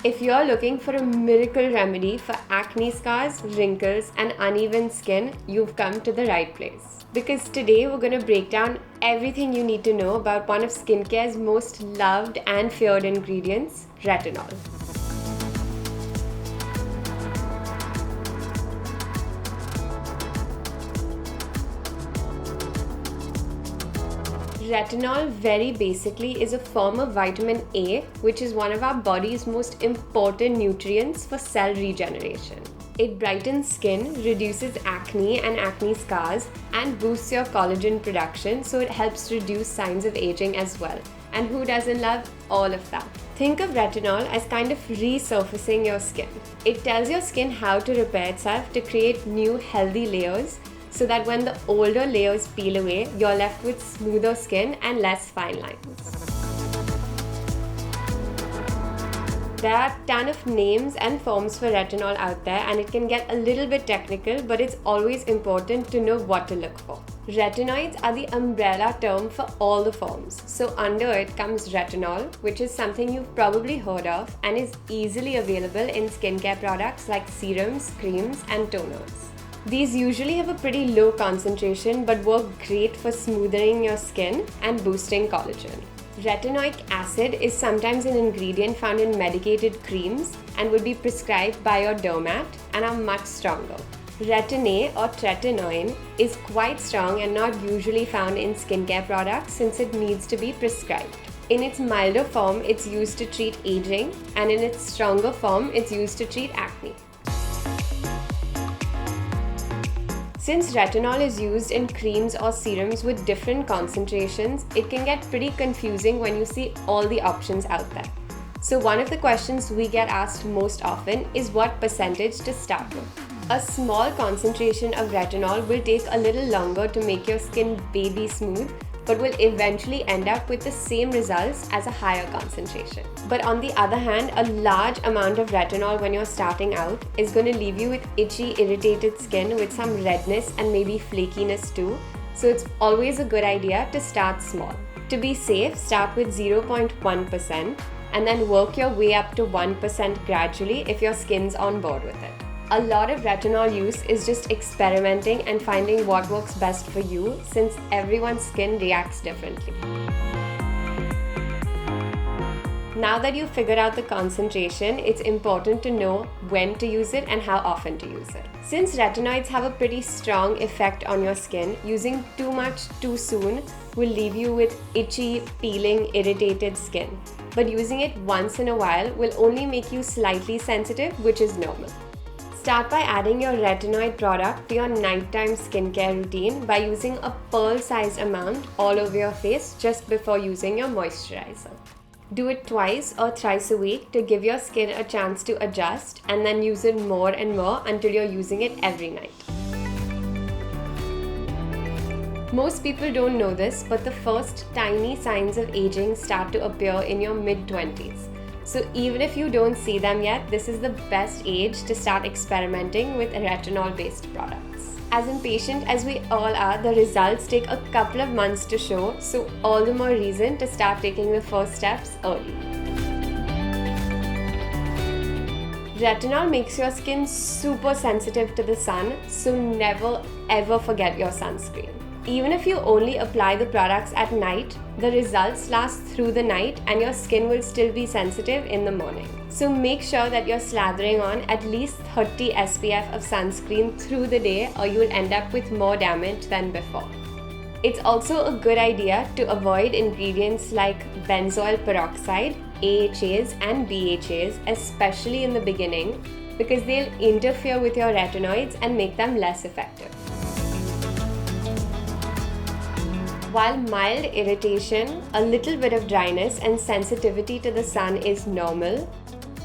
If you're looking for a miracle remedy for acne scars, wrinkles, and uneven skin, you've come to the right place. Because today we're going to break down everything you need to know about one of skincare's most loved and feared ingredients, retinol. Retinol very basically is a form of vitamin A, which is one of our body's most important nutrients for cell regeneration. It brightens skin, reduces acne and acne scars, and boosts your collagen production, so it helps reduce signs of aging as well. And who doesn't love all of that? Think of retinol as kind of resurfacing your skin. It tells your skin how to repair itself to create new healthy layers, so that when the older layers peel away, you're left with smoother skin and less fine lines. There are a ton of names and forms for retinol out there, and it can get a little bit technical, but it's always important to know what to look for. Retinoids are the umbrella term for all the forms. So under it comes retinol, which is something you've probably heard of and is easily available in skincare products like serums, creams, and toners. These usually have a pretty low concentration but work great for smoothing your skin and boosting collagen. Retinoic acid is sometimes an ingredient found in medicated creams and would be prescribed by your dermat and are much stronger. Retin-A or tretinoin is quite strong and not usually found in skincare products since it needs to be prescribed. In its milder form, it's used to treat aging, and in its stronger form, it's used to treat acne. Since retinol is used in creams or serums with different concentrations, it can get pretty confusing when you see all the options out there. So one of the questions we get asked most often is what percentage to start with. A small concentration of retinol will take a little longer to make your skin baby smooth, but will eventually end up with the same results as a higher concentration. But on the other hand, a large amount of retinol when you're starting out is going to leave you with itchy, irritated skin with some redness and maybe flakiness too, so it's always a good idea to start small. To be safe, start with 0.1% and then work your way up to 1% gradually if your skin's on board with it. A lot of retinol use is just experimenting and finding what works best for you, since everyone's skin reacts differently. Now that you've figured out the concentration, it's important to know when to use it and how often to use it. Since retinoids have a pretty strong effect on your skin, using too much too soon will leave you with itchy, peeling, irritated skin. But using it once in a while will only make you slightly sensitive, which is normal. Start by adding your retinoid product to your nighttime skincare routine by using a pearl-sized amount all over your face just before using your moisturizer. Do it twice or thrice a week to give your skin a chance to adjust, and then use it more and more until you're using it every night. Most people don't know this, but the first tiny signs of aging start to appear in your mid-20s. So even if you don't see them yet, this is the best age to start experimenting with retinol-based products. As impatient as we all are, the results take a couple of months to show, so all the more reason to start taking the first steps early. Retinol makes your skin super sensitive to the sun, so never ever forget your sunscreen. Even if you only apply the products at night, the results last through the night and your skin will still be sensitive in the morning. So make sure that you're slathering on at least 30 SPF of sunscreen through the day, or you'll end up with more damage than before. It's also a good idea to avoid ingredients like benzoyl peroxide, AHAs and BHAs, especially in the beginning, because they'll interfere with your retinoids and make them less effective. While mild irritation, a little bit of dryness and sensitivity to the sun is normal,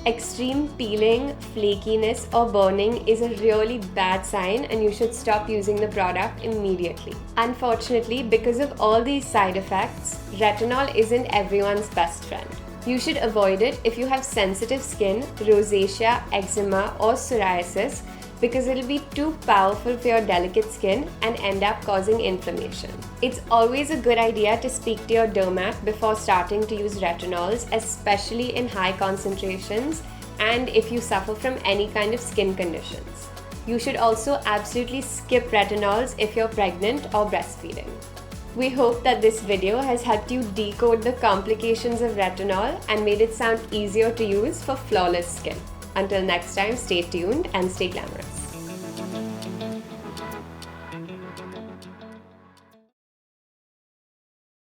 extreme peeling, flakiness or burning is a really bad sign, and you should stop using the product immediately. Unfortunately, because of all these side effects, retinol isn't everyone's best friend. You should avoid it if you have sensitive skin, rosacea, eczema or psoriasis, because it'll be too powerful for your delicate skin and end up causing inflammation. It's always a good idea to speak to your dermat before starting to use retinols, especially in high concentrations, and if you suffer from any kind of skin conditions. You should also absolutely skip retinols if you're pregnant or breastfeeding. We hope that this video has helped you decode the complications of retinol and made it sound easier to use for flawless skin. Until next time, stay tuned and stay glamorous.